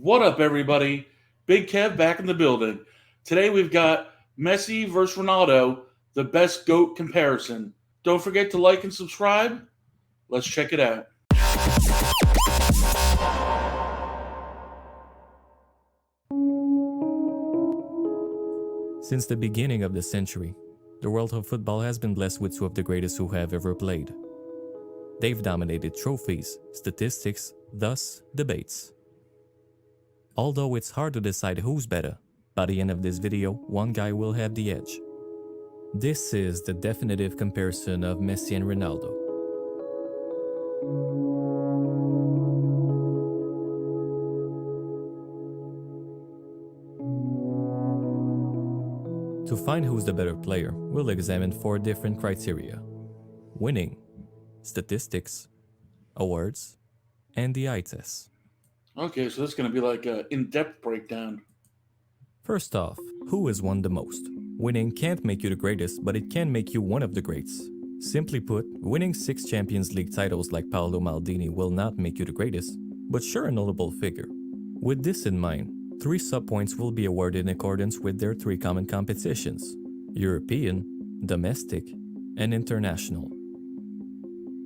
What up, everybody? Big Kev back in the building. Today we've got Messi versus Ronaldo, the best GOAT comparison. Don't forget to like and subscribe. Let's check it out. Since the beginning of the century, the world of football has been blessed with two of the greatest who have ever played. They've dominated trophies, statistics, thus debates. Although it's hard to decide who's better, by the end of this video, one guy will have the edge. This is the definitive comparison of Messi and Ronaldo. To find who's the better player, we'll examine 4 different criteria: winning, statistics, awards, and the eye test. Okay, so this is going to be like an in-depth breakdown. First off, who has won the most? Winning can't make you the greatest, but it can make you one of the greats. Simply put, winning 6 Champions League titles like Paolo Maldini will not make you the greatest, but sure a notable figure. With this in mind, 3 sub-points will be awarded in accordance with their 3 common competitions: European, domestic, and international.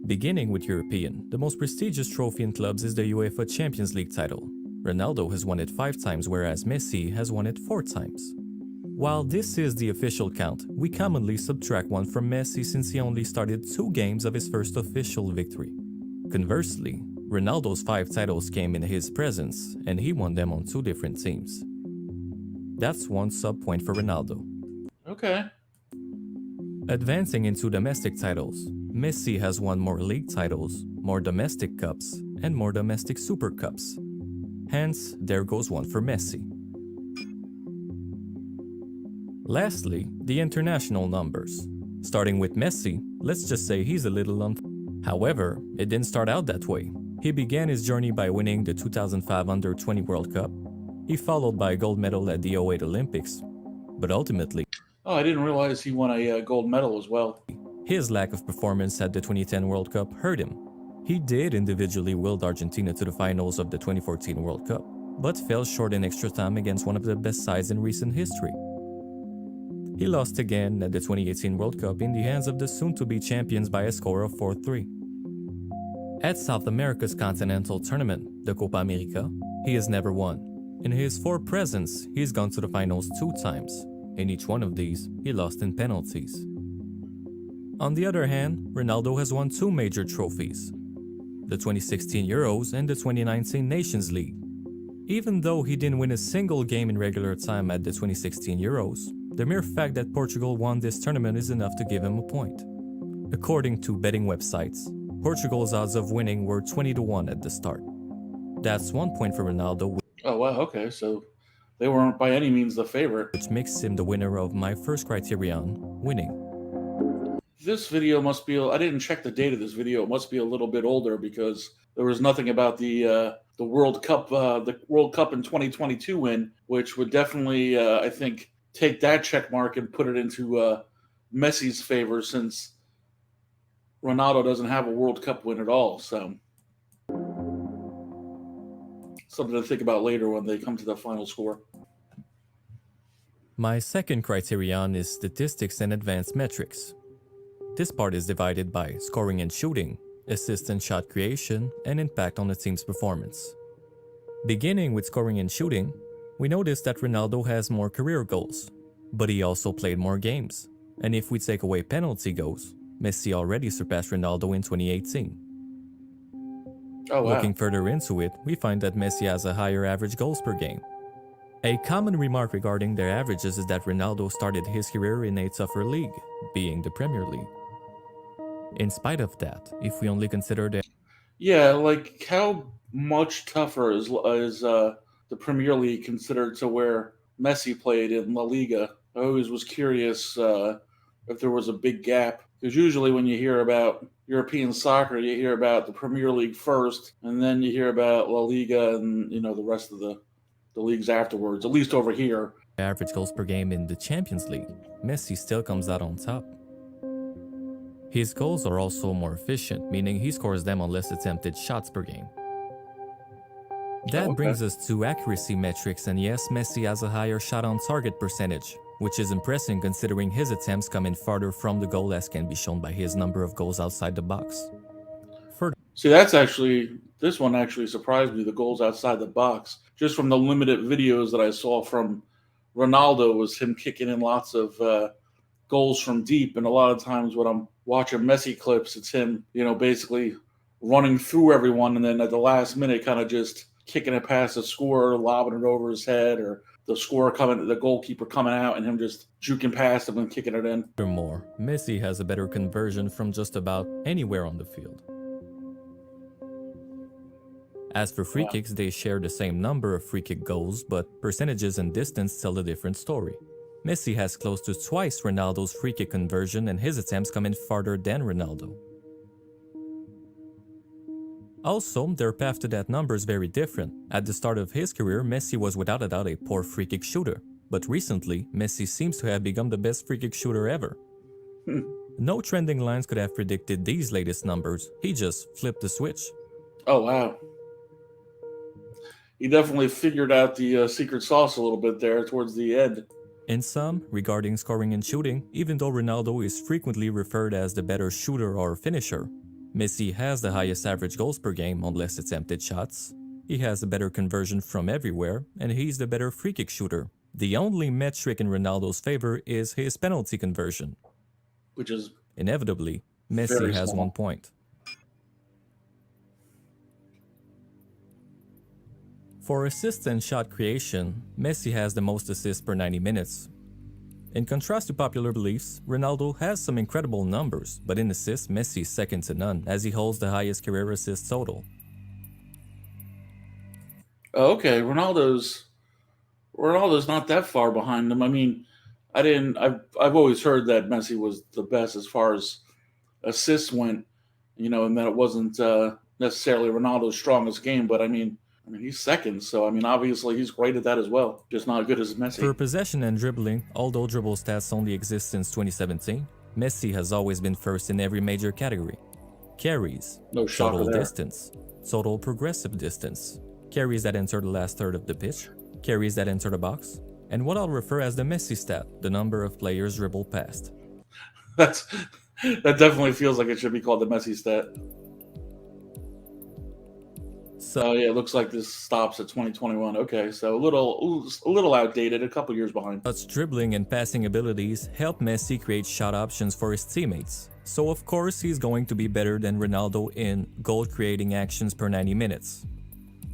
Beginning with European, the most prestigious trophy in clubs is the UEFA Champions League title. Ronaldo has won it 5 times, whereas Messi has won it 4 times. While this is the official count, we commonly subtract 1 from Messi since he only started 2 games of his first official victory. Conversely, Ronaldo's 5 titles came in his presence, and he won them on 2 different teams. That's 1 sub-point for Ronaldo. Okay. Advancing into domestic titles, Messi has won more league titles, more domestic cups, and more domestic super cups. Hence, there goes 1 for Messi. Lastly, the international numbers. Starting with Messi, let's just say he's a little However, it didn't start out that way. He began his journey by winning the 2005 Under-20 World Cup. He followed by a gold medal at the 2008 Olympics. But ultimately, Oh, I didn't realize he won a gold medal as well. his lack of performance at the 2010 World Cup hurt him. He did individually wield Argentina to the finals of the 2014 World Cup, but fell short in extra time against one of the best sides in recent history. He lost again at the 2018 World Cup in the hands of the soon-to-be champions by a score of 4-3. At South America's continental tournament, the Copa America, he has never won. In his 4 presents, he's gone to the finals 2 times. In each one of these, he lost in penalties. On the other hand, Ronaldo has won 2 major trophies: the 2016 Euros and the 2019 Nations League. Even though he didn't win a single game in regular time at the 2016 Euros, the mere fact that Portugal won this tournament is enough to give him a point. According to betting websites, Portugal's odds of winning were 20-1 at the start. That's 1 point for Ronaldo, Oh, wow, okay, so they weren't by any means the favorite. which makes him the winner of my first criterion, winning. This video must be, I didn't check the date of this video, it must be a little bit older because there was nothing about the World Cup in 2022 win, which would definitely, I think, take that check mark and put it into Messi's favor since Ronaldo doesn't have a World Cup win at all. So something to think about later when they come to the final score. My second criterion is statistics and advanced metrics. This part is divided by scoring and shooting, assist and shot creation, and impact on the team's performance. Beginning with scoring and shooting, we notice that Ronaldo has more career goals, but he also played more games. And if we take away penalty goals, Messi already surpassed Ronaldo in 2018. Oh, wow. Looking further into it, we find that Messi has a higher average goals per game. A common remark regarding their averages is that Ronaldo started his career in a tougher league, being the Premier League. In spite of that, if we only consider the Yeah, like how much tougher is the Premier League considered to where Messi played in La Liga? I always was curious if there was a big gap, because usually when you hear about European soccer, you hear about the Premier League first, and then you hear about La Liga and the rest of the leagues afterwards. At least over here. average goals per game in the Champions League, Messi still comes out on top. His goals are also more efficient, meaning he scores them on less attempted shots per game. That Oh, okay. brings us to accuracy metrics, and yes, Messi has a higher shot on target percentage, which is impressive considering his attempts come in farther from the goal, as can be shown by his number of goals outside the box. See, this one actually surprised me. The goals outside the box, just from the limited videos that I saw from Ronaldo, was him kicking in lots of goals from deep. And a lot of times when I'm watching Messi clips, it's him, basically running through everyone, and then at the last minute, kind of just kicking it past the scorer, lobbing it over his head, or the goalkeeper coming out, and him just juking past him and kicking it in. Furthermore, Messi has a better conversion from just about anywhere on the field. As for free Wow. kicks, they share the same number of free kick goals, but percentages and distance tell a different story. Messi has close to twice Ronaldo's free kick conversion, and his attempts come in farther than Ronaldo. Also, their path to that number is very different. At the start of his career, Messi was without a doubt a poor free kick shooter, but recently, Messi seems to have become the best free kick shooter ever. No trending lines could have predicted these latest numbers, he just flipped the switch. Oh, wow. He definitely figured out the secret sauce a little bit there towards the end. In sum, regarding scoring and shooting, even though Ronaldo is frequently referred as the better shooter or finisher, Messi has the highest average goals per game on less attempted shots, he has a better conversion from everywhere, and he's the better free kick shooter. The only metric in Ronaldo's favor is his penalty conversion. Which is Inevitably, Messi has small. 1 point. For assists and shot creation, Messi has the most assists per 90 minutes. In contrast to popular beliefs, Ronaldo has some incredible numbers, but in assists, Messi is second to none, as he holds the highest career assist total. Oh, okay, Ronaldo's not that far behind him. I mean, I've always heard that Messi was the best as far as assists went, and that it wasn't necessarily Ronaldo's strongest game. But I mean, he's second, so I mean, obviously he's great at that as well. Just not as good as Messi. For possession and dribbling, although dribble stats only exist since 2017, Messi has always been first in every major category. Carries, No shocker total there. distance, total progressive distance, carries that enter the last third of the pitch, carries that enter the box, and what I'll refer as the Messi stat, the number of players dribbled past. That definitely feels like it should be called the Messi stat. So, Oh yeah, it looks like this stops at 2021. Okay, so a little outdated, a couple years behind. such dribbling and passing abilities help Messi create shot options for his teammates. So of course he's going to be better than Ronaldo in goal-creating actions per 90 minutes.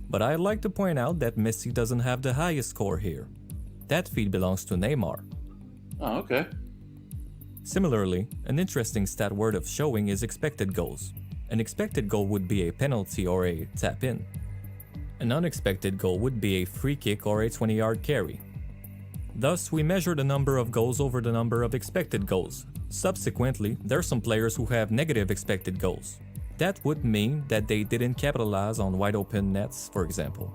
But I'd like to point out that Messi doesn't have the highest score here. That feat belongs to Neymar. Oh, okay. Similarly, an interesting stat worth showing is expected goals. An expected goal would be a penalty or a tap-in. An unexpected goal would be a free kick or a 20-yard carry. Thus, we measure the number of goals over the number of expected goals. Subsequently, there are some players who have negative expected goals. That would mean that they didn't capitalize on wide-open nets, for example.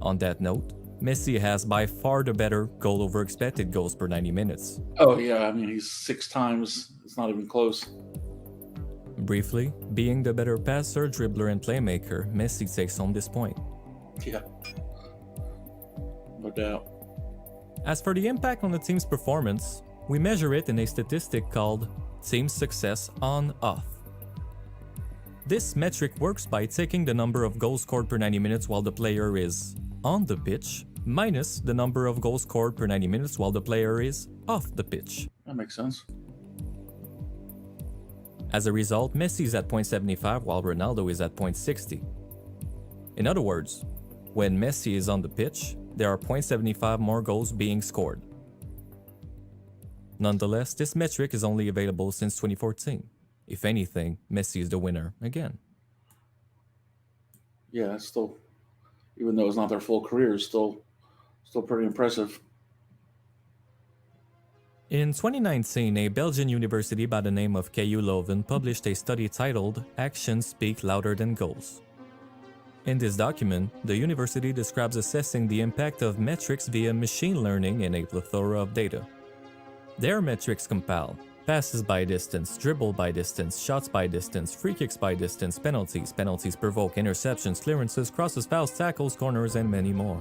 On that note, Messi has by far the better goal over expected goals per 90 minutes. Oh yeah, I mean he's 6 times. It's not even close. Briefly, being the better passer, dribbler, and playmaker, Messi takes home this point. Yeah, no doubt. As for the impact on the team's performance, we measure it in a statistic called team success on/off. This metric works by taking the number of goals scored per 90 minutes while the player is on the pitch minus the number of goals scored per 90 minutes while the player is off the pitch. That makes sense. As a result, Messi is at 0.75 while Ronaldo is at 0.60. In other words, when Messi is on the pitch, there are 0.75 more goals being scored. Nonetheless, this metric is only available since 2014. If anything, Messi is the winner again. Yeah, it's still, even though it's not their full career, it's still pretty impressive. In 2019, a Belgian university by the name of KU Leuven published a study titled Actions Speak Louder Than Goals. In this document, the university describes assessing the impact of metrics via machine learning in a plethora of data. Their metrics compile Passes by distance, dribble by distance, shots by distance, free kicks by distance, penalties provoke, interceptions, clearances, crosses, fouls, tackles, corners, and many more.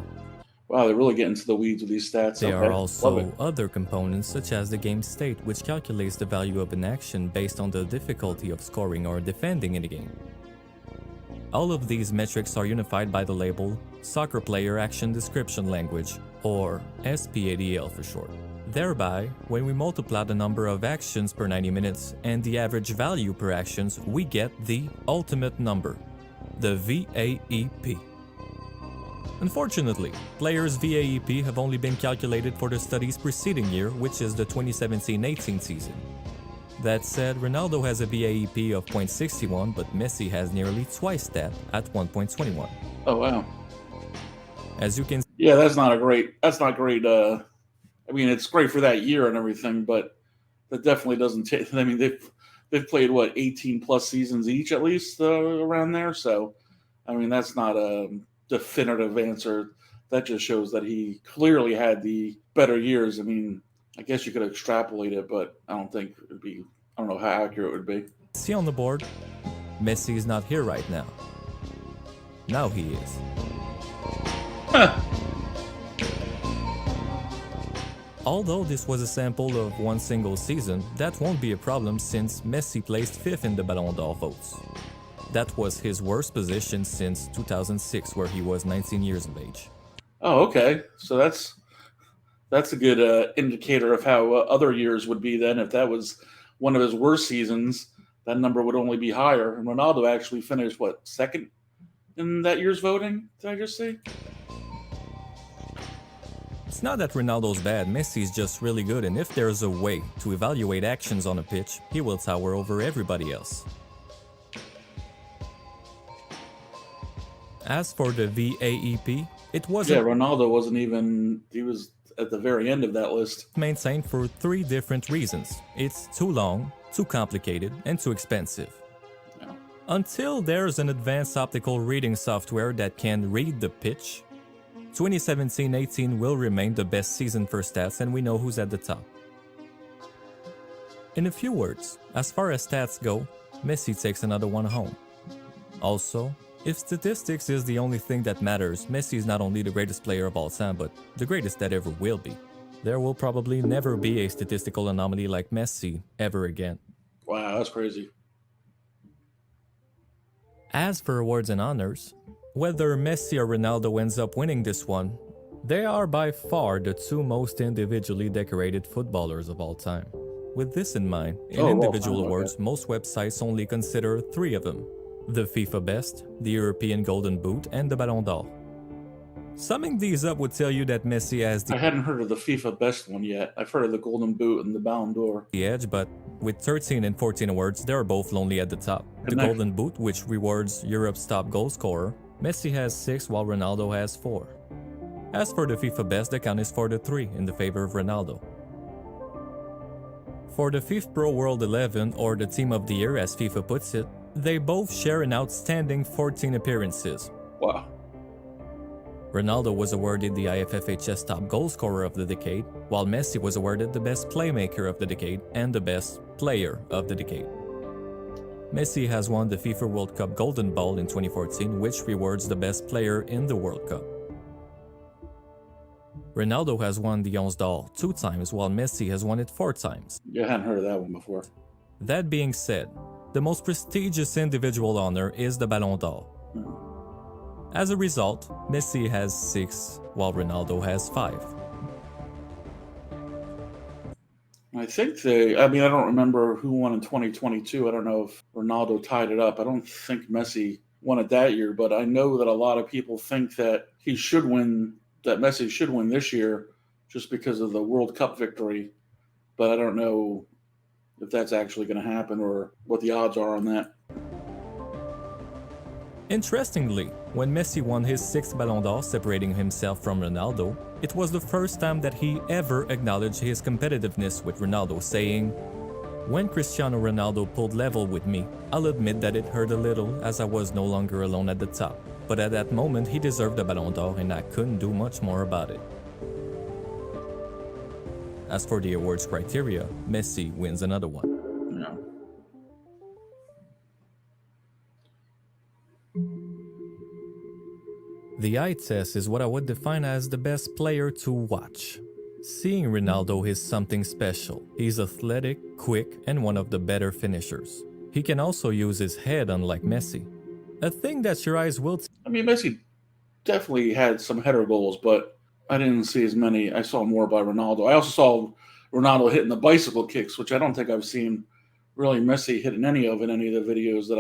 Wow, they're really getting into the weeds with these stats. There Okay, are love it. also other components such as the game state, which calculates the value of an action based on the difficulty of scoring or defending in a game. All of these metrics are unified by the label Soccer Player Action Description Language, or SPADL for short. Thereby, when we multiply the number of actions per 90 minutes and the average value per actions, we get the ultimate number, the VAEP. Unfortunately, players' VAEP have only been calculated for the study's preceding year, which is the 2017-18 season. That said, Ronaldo has a VAEP of 0.61, but Messi has nearly twice that at 1.21. Oh wow. As you can Yeah, that's not great. I mean, it's great for that year and everything, but that definitely doesn't take. I mean, they've played what 18 plus seasons each at least around there. So, I mean, that's not a definitive answer. That just shows that he clearly had the better years. I mean, I guess you could extrapolate it, but I don't think it would be. I don't know how accurate it would be. see on the board, Messi is not here right now. Now he is. Huh. Although this was a sample of one single season, that won't be a problem since Messi placed 5th in the Ballon d'Or votes. That was his worst position since 2006, where he was 19 years of age. Oh, okay. So that's a good indicator of how other years would be then. If that was one of his worst seasons, that number would only be higher. And Ronaldo actually finished, what, second in that year's voting? Did I just say? It's not that Ronaldo's bad, Messi's just really good, and if there's a way to evaluate actions on a pitch, he will tower over everybody else. As for the VAEP, it wasn't Ronaldo wasn't even. He was at the very end of that list. maintained for 3 different reasons. It's too long, too complicated, and too expensive. Yeah. Until there's an advanced optical reading software that can read the pitch, 2017-18 will remain the best season for stats, and we know who's at the top. In a few words, as far as stats go, Messi takes another one home. Also, if statistics is the only thing that matters, Messi is not only the greatest player of all time, but the greatest that ever will be. There will probably never be a statistical anomaly like Messi ever again. Wow, that's crazy. As for awards and honors, whether Messi or Ronaldo ends up winning this one, they are by far the 2 most individually decorated footballers of all time. With this in mind, in individual awards, most websites only consider 3 of them: the FIFA Best, the European Golden Boot, and the Ballon d'Or. Summing these up would tell you that Messi has I hadn't heard of the FIFA Best one yet. I've heard of the Golden Boot and the Ballon d'Or. the edge, but with 13 and 14 awards, they are both lonely at the top. The Golden Boot, which rewards Europe's top goal scorer, Messi has 6 while Ronaldo has 4. As for the FIFA Best, the count is 4-3 in the favor of Ronaldo. For the FIFA Pro World 11, or the Team of the Year as FIFA puts it, they both share an outstanding 14 appearances. Wow. Ronaldo was awarded the IFFHS Top Goal Scorer of the Decade, while Messi was awarded the Best Playmaker of the Decade and the Best Player of the Decade. Messi has won the FIFA World Cup Golden Ball in 2014, which rewards the best player in the World Cup. Ronaldo has won the Onze d'Or 2 times, while Messi has won it 4 times. Yeah, I hadn't heard of that one before. That being said, the most prestigious individual honor is the Ballon d'Or. As a result, Messi has 6, while Ronaldo has 5. I think I don't remember who won in 2022. I don't know if Ronaldo tied it up. I don't think Messi won it that year, but I know that a lot of people think that Messi should win this year just because of the World Cup victory. But I don't know if that's actually going to happen or what the odds are on that. Interestingly, when Messi won his 6th Ballon d'Or, separating himself from Ronaldo, it was the first time that he ever acknowledged his competitiveness with Ronaldo, saying, "When Cristiano Ronaldo pulled level with me, I'll admit that it hurt a little as I was no longer alone at the top. But at that moment, he deserved the Ballon d'Or and I couldn't do much more about it." As for the awards criteria, Messi wins another one. Yeah. The eye test is what I would define as the best player to watch. Seeing Ronaldo is something special. He's athletic, quick, and one of the better finishers. He can also use his head unlike Messi. A thing that your eyes will I mean, Messi definitely had some header goals, but I didn't see as many. I saw more by Ronaldo. I also saw Ronaldo hitting the bicycle kicks, which I don't think I've seen really Messi hitting any of in any of the videos that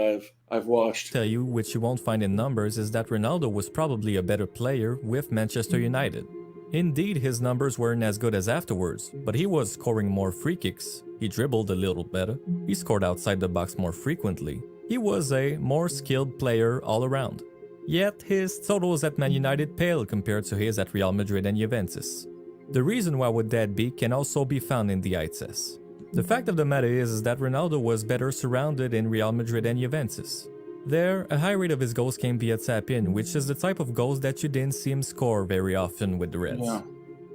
I've watched. tell you, which you won't find in numbers, is that Ronaldo was probably a better player with Manchester United. Indeed, his numbers weren't as good as afterwards, but he was scoring more free kicks, he dribbled a little better, he scored outside the box more frequently, he was a more skilled player all around. Yet his totals at Man United pale compared to his at Real Madrid and Juventus. The reason why would that be can also be found in the eye test. The fact of the matter is that Ronaldo was better surrounded in Real Madrid and Juventus. There, a high rate of his goals came via tap-in, which is the type of goals that you didn't see him score very often with the Reds. Yeah.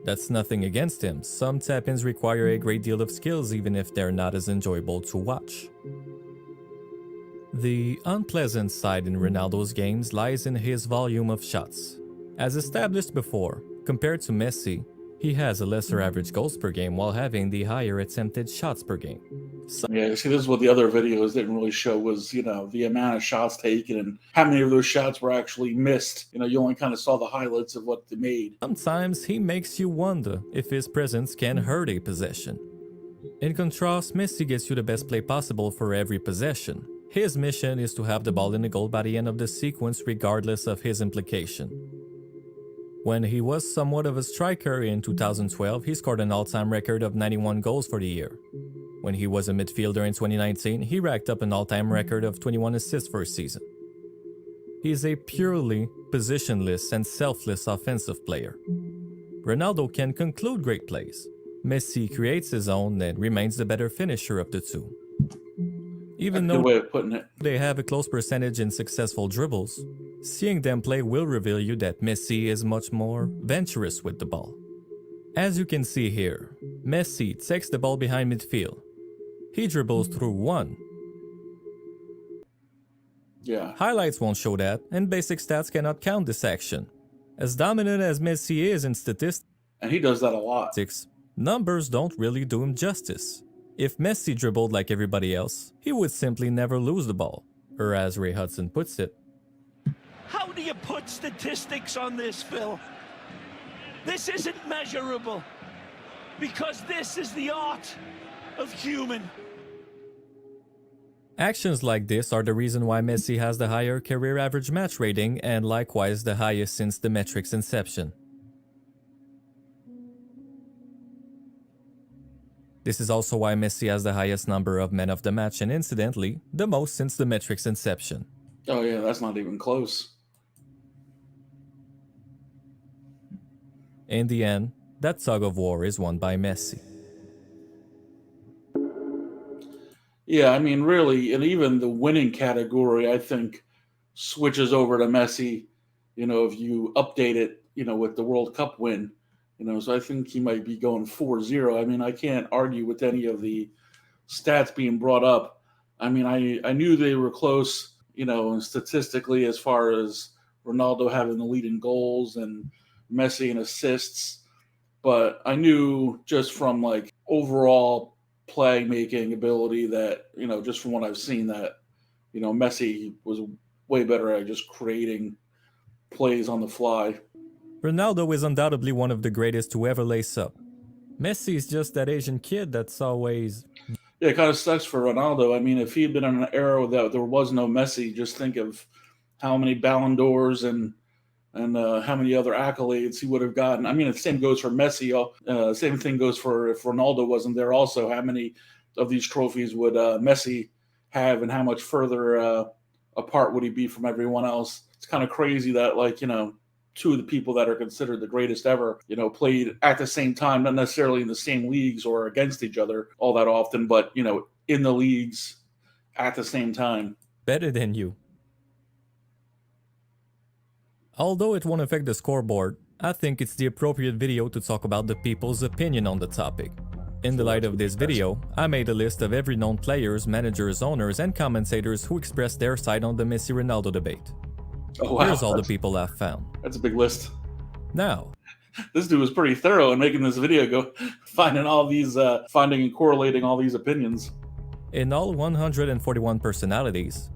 That's nothing against him. Some tap-ins require a great deal of skills even if they're not as enjoyable to watch. The unpleasant side in Ronaldo's games lies in his volume of shots. As established before, compared to Messi, he has a lesser average goals per game while having the higher attempted shots per game. Yeah, see, this is what the other videos didn't really show was, the amount of shots taken and how many of those shots were actually missed. You only kind of saw the highlights of what they made. Sometimes he makes you wonder if his presence can hurt a possession. In contrast, Messi gets you the best play possible for every possession. His mission is to have the ball in the goal by the end of the sequence regardless of his implication. When he was somewhat of a striker in 2012, he scored an all-time record of 91 goals for the year. When he was a midfielder in 2019, he racked up an all-time record of 21 assists for a season. He is a purely positionless and selfless offensive player. Ronaldo can conclude great plays. Messi creates his own and remains the better finisher of the two. Even That's a good though way of putting it. they have a close percentage in successful dribbles, seeing them play will reveal you that Messi is much more venturous with the ball. As you can see here, Messi takes the ball behind midfield. He dribbles through one. Yeah. Highlights won't show that, and basic stats cannot count this action. As dominant as Messi is in statistics, And he does that a lot. numbers don't really do him justice. If Messi dribbled like everybody else, he would simply never lose the ball. Or as Ray Hudson puts it, how do you put statistics on this, Phil? This isn't measurable. Because this is the art of human. actions like this are the reason why Messi has the higher career average match rating and likewise the highest since the metric's inception. This is also why Messi has the highest number of men of the match and incidentally, the most since the metric's inception. Oh, yeah, that's not even close. In the end, that tug of war is won by Messi. Yeah, I mean, really, and even the winning category, I think, switches over to Messi, if you update it, with the World Cup win. So I think he might be going 4-0. I mean, I can't argue with any of the stats being brought up. I mean, I knew they were close, statistically as far as Ronaldo having the lead in goals and Messi in assists. But I knew just from like overall playmaking ability that, just from what I've seen that, Messi was way better at just creating plays on the fly. Ronaldo is undoubtedly one of the greatest to ever lace up. Messi is just that Asian kid that's always... Yeah, it kind of sucks for Ronaldo. I mean, if he'd been in an era that there was no Messi, just think of how many Ballon d'Ors and how many other accolades he would have gotten. I mean, the same goes for Messi. Same thing goes for if Ronaldo wasn't there also. How many of these trophies would Messi have and how much further apart would he be from everyone else? It's kind of crazy that, two of the people that are considered the greatest ever, played at the same time, not necessarily in the same leagues or against each other all that often, but, in the leagues at the same time. better than you. Although it won't affect the scoreboard, I think it's the appropriate video to talk about the people's opinion on the topic. In the light of this video, I made a list of every known players, managers, owners, and commentators who expressed their side on the Messi-Ronaldo debate. Oh, wow. Here's all the people I've found. That's a big list. Now, this dude was pretty thorough in making this video, finding and correlating all these opinions. in all 141 personalities,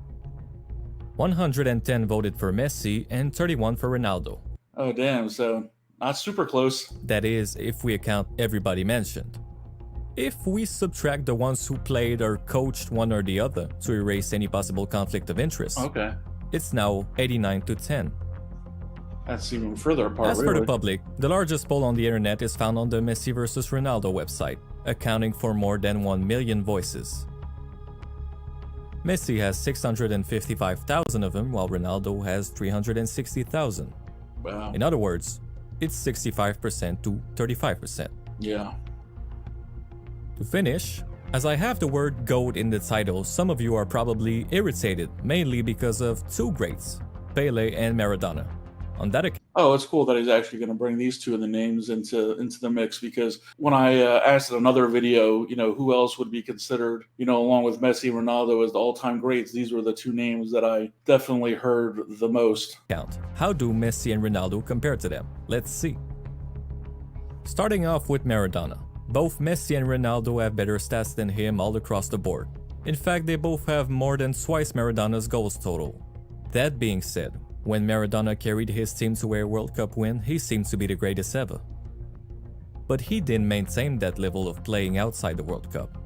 110 voted for Messi and 31 for Ronaldo. Oh, damn. So not super close. That is, if we account everybody mentioned. If we subtract the ones who played or coached one or the other to erase any possible conflict of interest, Okay. it's now 89 to 10. That's even further apart. As for the public, the largest poll on the internet is found on the Messi vs Ronaldo website, accounting for more than 1 million voices. Messi has 655,000 of them, while Ronaldo has 360,000. Wow. In other words, it's 65% to 35%. Yeah. To finish, as I have the word GOAT in the title, some of you are probably irritated, mainly because of two greats, Pele and Maradona. On that account, Oh, it's cool that he's actually going to bring these two of the names into the mix, because when I asked in another video, who else would be considered, along with Messi and Ronaldo as the all-time greats, these were the two names that I definitely heard the most. how do Messi and Ronaldo compare to them? Let's see. Starting off with Maradona. Both Messi and Ronaldo have better stats than him all across the board. In fact, they both have more than twice Maradona's goals total. That being said, when Maradona carried his team to a World Cup win, he seemed to be the greatest ever. But he didn't maintain that level of playing outside the World Cup.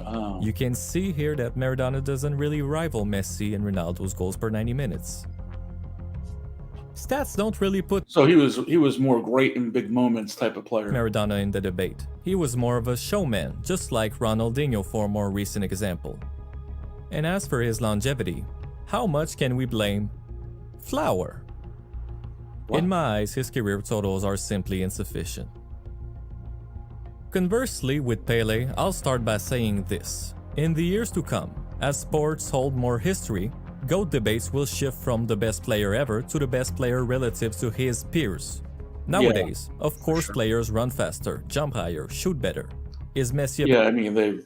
Oh. You can see here that Maradona doesn't really rival Messi and Ronaldo's goals per 90 minutes. Stats don't really put So he was more great in big moments type of player. Maradona in the debate. He was more of a showman, just like Ronaldinho for a more recent example. And as for his longevity, how much can we blame Flower? What? In my eyes, his career totals are simply insufficient. Conversely, with Pele, I'll start by saying this. In the years to come, as sports hold more history, GOAT debates will shift from the best player ever to the best player relative to his peers. Nowadays, of course, sure. players run faster, jump higher, shoot better. Is Messi a Yeah, I mean they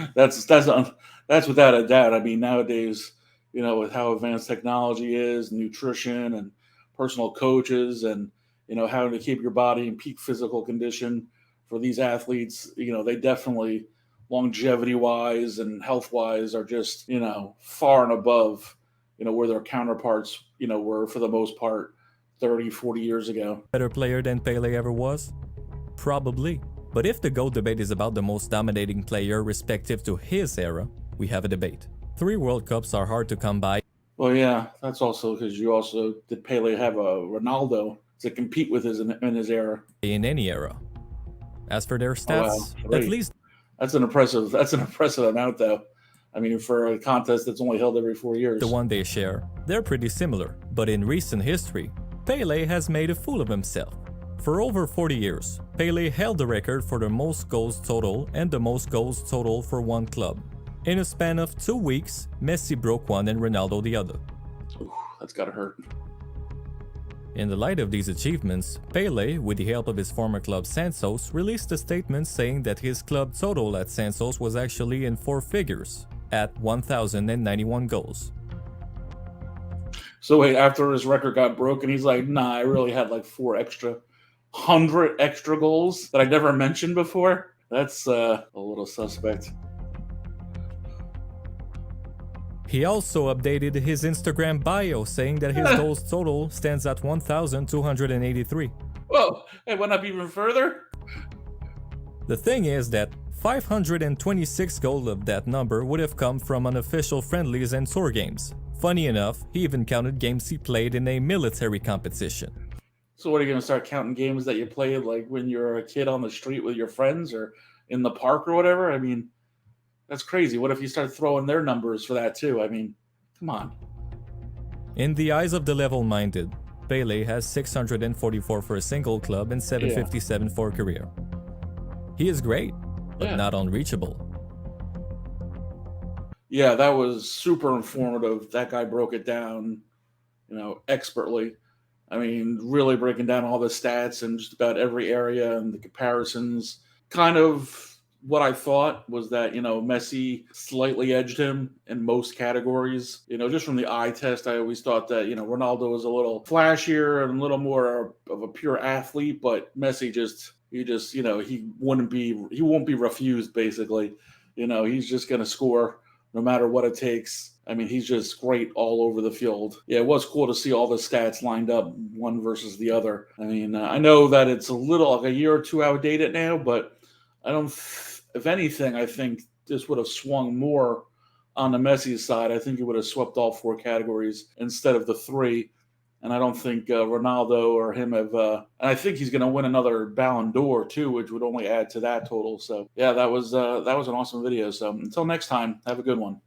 that's without a doubt. I mean, nowadays, with how advanced technology is, nutrition and personal coaches, and how to keep your body in peak physical condition for these athletes, they definitely, longevity wise and health wise, are just far and above where their counterparts were for the most part 30-40 years ago. better player than Pele ever was? Probably. But if the GOAT debate is about the most dominating player respective to his era, we have a debate. 3 World Cups are hard to come by. Well, yeah, that's also because did Pele have a Ronaldo to compete with in his era? In any era. As for their stats, wow. at least That's an impressive amount, though. I mean, for a contest that's only held every 4 years. the one they share, they're pretty similar. But in recent history, Pele has made a fool of himself. For over 40 years, Pele held the record for the most goals total and the most goals total for one club. In a span of 2 weeks, Messi broke one and Ronaldo the other. Ooh, that's gotta hurt. In the light of these achievements, Pele, with the help of his former club Santos, released a statement saying that his club total at Santos was actually in 4 figures, at 1,091 goals. So wait, after his record got broken, he's like, nah, I really had like 100 extra goals that I never mentioned before. That's a little suspect. He also updated his Instagram bio saying that his goals total stands at 1,283. Whoa, it went up even further? The thing is that 526 goals of that number would have come from unofficial friendlies and tour games. Funny enough, he even counted games he played in a military competition. So what, are you going to start counting games that you played like when you're a kid on the street with your friends or in the park or whatever? I mean, that's crazy. What if you start throwing their numbers for that too? I mean, come on. In the eyes of the level-minded, Pele has 644 for a single club and 757 for a career. He is great, but not unreachable. Yeah, that was super informative. That guy broke it down, expertly. I mean, really breaking down all the stats and just about every area and the comparisons. Kind of what I thought was that, Messi slightly edged him in most categories. Just from the eye test, I always thought that, Ronaldo was a little flashier and a little more of a pure athlete, but Messi he won't be refused basically. He's just going to score no matter what it takes. I mean, he's just great all over the field. Yeah, it was cool to see all the stats lined up, one versus the other. I mean, I know that it's a little like a year or two outdated now, but I don't. If anything, I think this would have swung more on the Messi side. I think he would have swept all four categories instead of the three. And I don't think Ronaldo or him have. And I think he's going to win another Ballon d'Or too, which would only add to that total. So yeah, that was an awesome video. So until next time, have a good one.